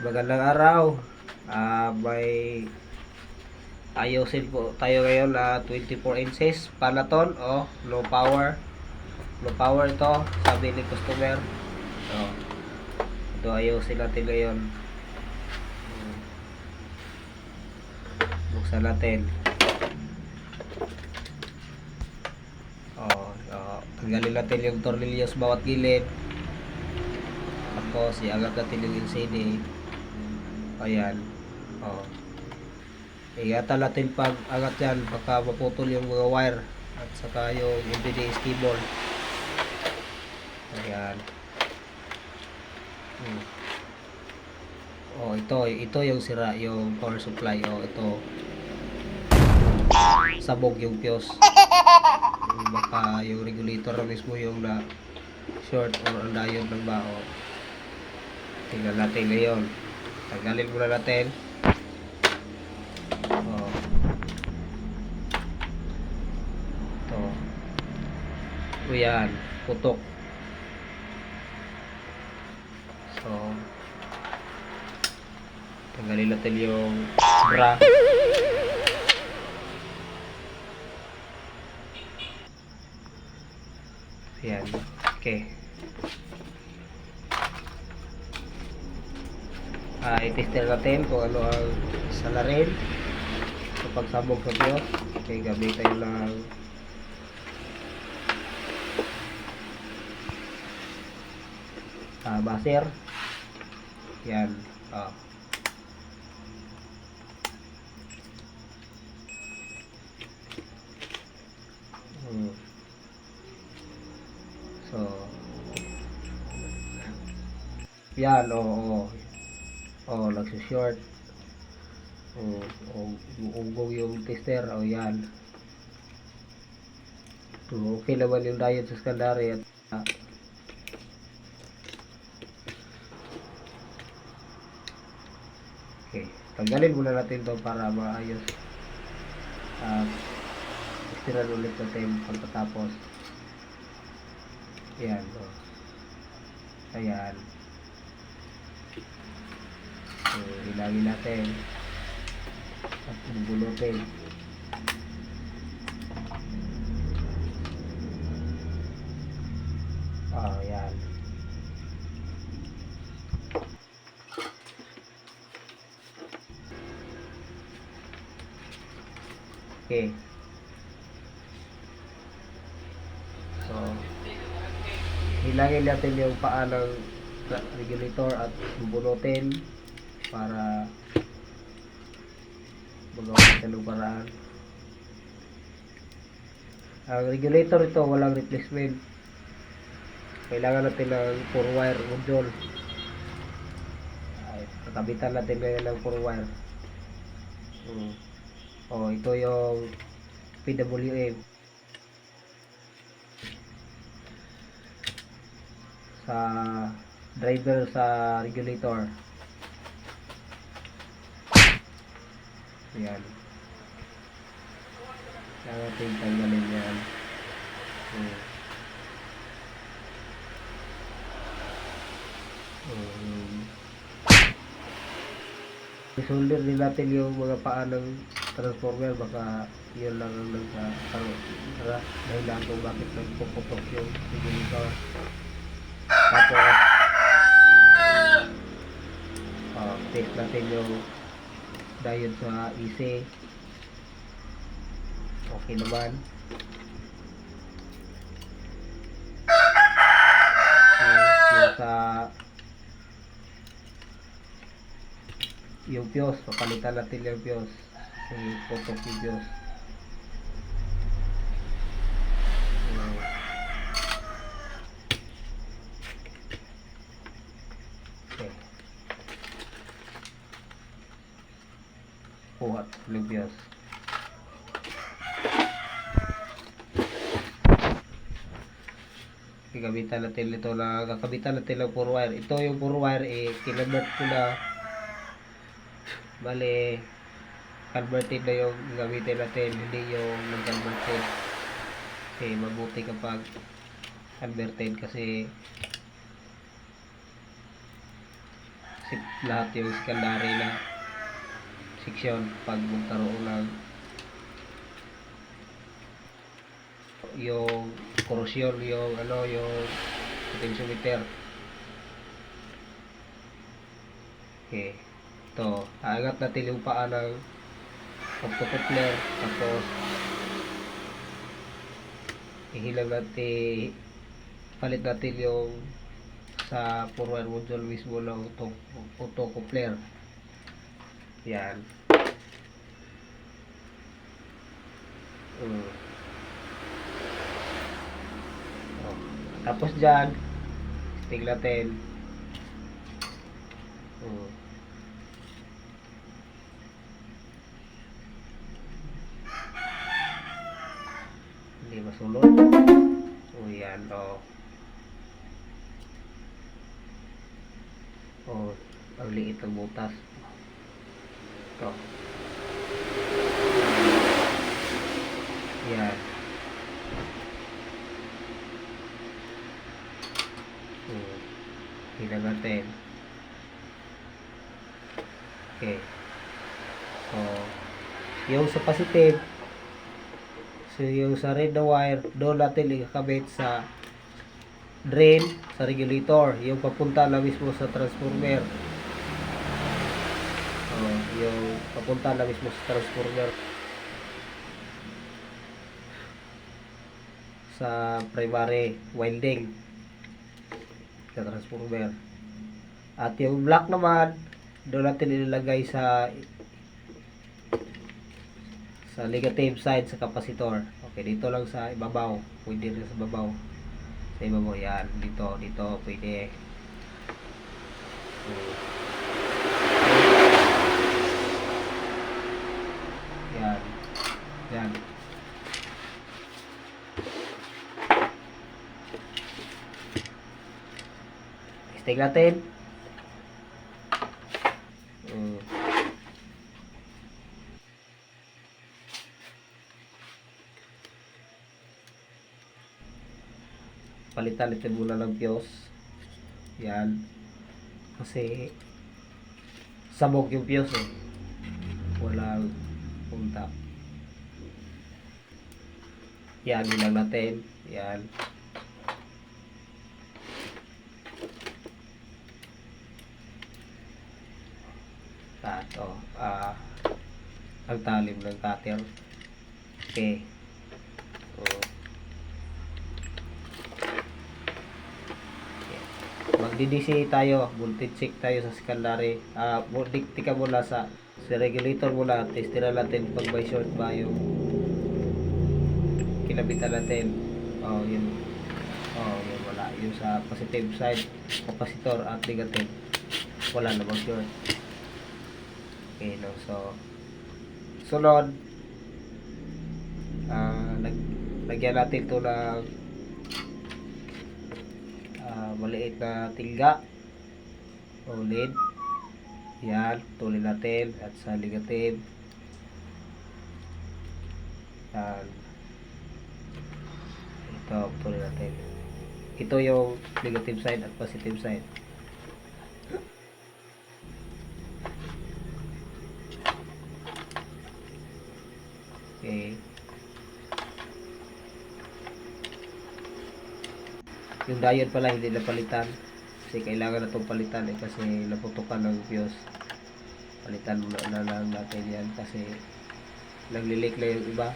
Magandang araw. May ayusin po tayo ngayon na 24 inches Panaton o low power. Low power ito, sabi ni customer. Ito ayusin natin ngayon. Buksan natin. Tanggalin natin yung tornillos bawat gilid. Tapos iangat natin yung LCD. Ayan. Ingatan natin pag angat yan, baka maputol yung mga wire at saka yung MPDS cable. Ayan. Ito yung sira, yung power supply. Ito. Sabog yung fuse. Baka yung regulator na mismo yung na short or ang diode ng bao. Tingnan natin ngayon. Tanggalin muna natin. Yan, putok. So, tanggalin natin yung bra. Yan, okay. I-tester natin kung ano ang salarin sa pagsabog sa fuse. Okay, gamitin lang baser. Yan. So, yan. Nagsushort. Ugong yung tester. Yan. Okay naman yung diode sa secondary at okay, tanggalin muna natin to para maayos. Istiran ulit natin pagkatapos. Ayan. Ayan. So, ilagin natin at bubulutin. Ayan. Okay. So, hilangin natin yung paa ng regulator at bubunutin para magawa natin ng paraan. Ang regulator ito walang replacement. Kailangan natin ng 4 wire module. Kakabitan natin ngayon ng 4 wire. Ito yung PWM sa driver sa regulator. Ayan. Kaya natin tanggalin yan. I-solder din natin yung mga paa ng transformer, baka yun lang ang dahilan kung bakit nagpuputok yung regulator. Tapos test natin yung diode sa EC. Okay naman. Yung fuse, papalitan natin yung fuse kasi putok yung fuse. Okay, puhat yung fuse. Gamitan natin ito na kakabitan natin ng 4 wire. Ito yung 4 wire kinonvert ko na. Bale, converted na yung gamitin natin, hindi yung nag-converted. Kasi mabuti kapag converted kasi positive lahat yung secondary na section pag magkaroon ng yung corrosion, yung yung potentiometer. Okay, ito aangat natin yung paa ng optocoupler, tapos ihilang natin, palit natin yung sa forward module mismo ng optocoupler. Yan. Oh. Tapos dyan stick natin. Hindi masulot. Yan. Ang liit ng butas. Ito. Yan. Hilang natin. Okay. So, yung sa positive, so yung sa red na wire, doon natin ikakabit sa drain, sa regulator, yung papunta na mismo sa transformer. Yung papunta na mismo sa transformer sa primary winding sa transformer. At yung black naman, doon natin ilalagay sa negative side sa capacitor. Okay, dito lang sa ibabaw, pwede rin sa ibabaw. Sa ibabaw yan, dito pwede. Yan. Stick natin. Palitan natin muna ng fuse. Yan. Kasi sabog yung fuse walang punta. Yan, bilang natin. Yan. At ang talim ng cutter. Okay. Magdi-DC tayo, voltage check tayo sa secondary. Tika muna sa regulator muna, testira natin pag may short ba yung kinabitan natin. Yun wala. Yung sa positive side, capacitor at negative, wala namang short. Okay, no? So, sunod, lagyan natin ito ng maliit na tingga o lid. Yan, tulin natin at sa negative. Yan. Ito, tulin natin. Ito yung negative side at positive side. Okay. Yung diode pala hindi napalitan kasi kailangan na itong palitan kasi naputukan ng fuse. Palitan na lang natin yan kasi naglilik na yung iba.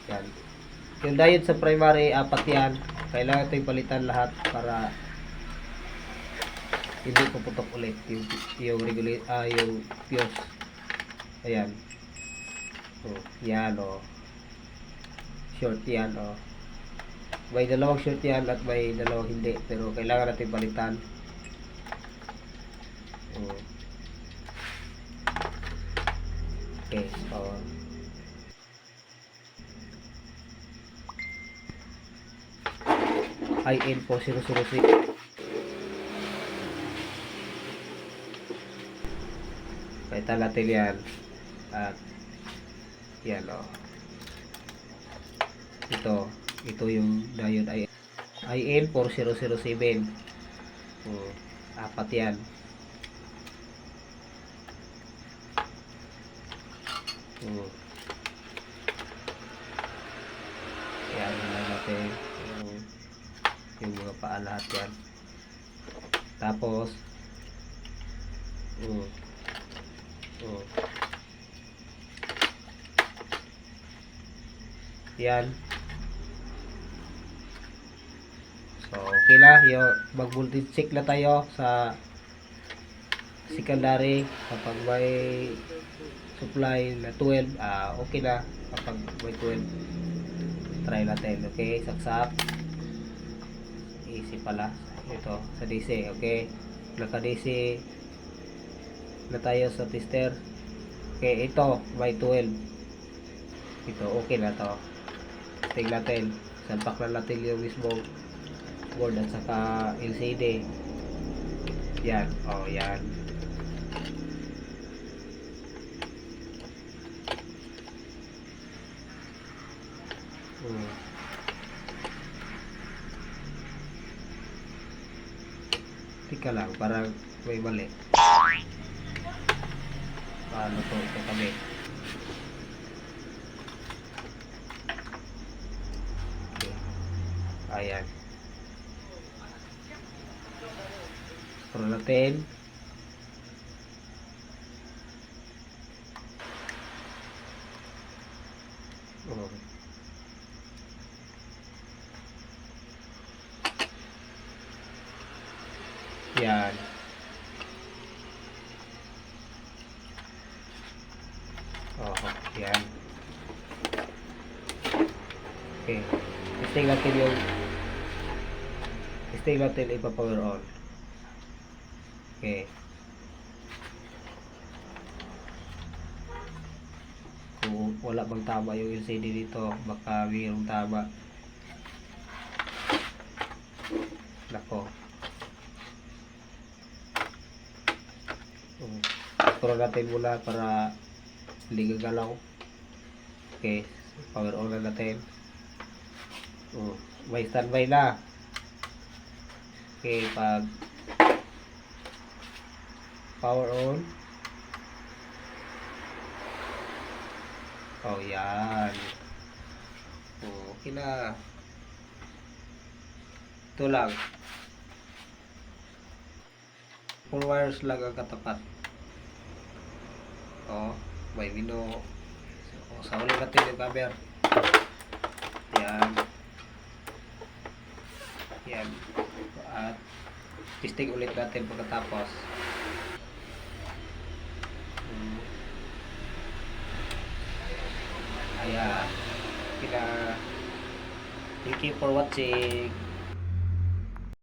Yan. Yung diode sa primary, 4 yan. Kailangan ito yung palitan lahat para hindi puputok ulit yung fuse. Ayan. Yan short yan may dalawang short yan at may dalawang hindi, pero kailangan natin palitan. Okay, IN 4006. Palitan natin yan at yan ito yung diode IN 4007. 4 yan. Hmm. Yan na natin yung mga paa lahat yan. Tapos mm, mm, yan. So okay na yung mag voltage check na tayo sa secondary kapag may supply na 12 okay na kapag may 12 try natin. Okay, saksak easy pala ito sa DC. Okay, naka DC na tayo sa tester. Okay, ito may 12 ito okay na to. Tingnan natin, salpak na natin yung mismo board at saka LCD. Yan, oh yan. Hmm. Tika lang, parang may mali. Paano to? Ito kami. Okay. Ayan. Scroll natin. Oh. Yan. Oh, yan. Okay. Stay natin ipa-power on. Okay. Kung wala bang tama yung LCD dito, baka mayroong tama. Nako. Scroll natin muna para hindi gagalaw. Okay, power on na natin. May standby na. Okay, pag power on. Oh, yan. Okay na. Ito lang. Full wires lang ang katapat. Oh, may mino. Sa ulit natin yung cover. Yan. Yan. At testing ulit natin pagkatapos. Ayan. Thank you for watching.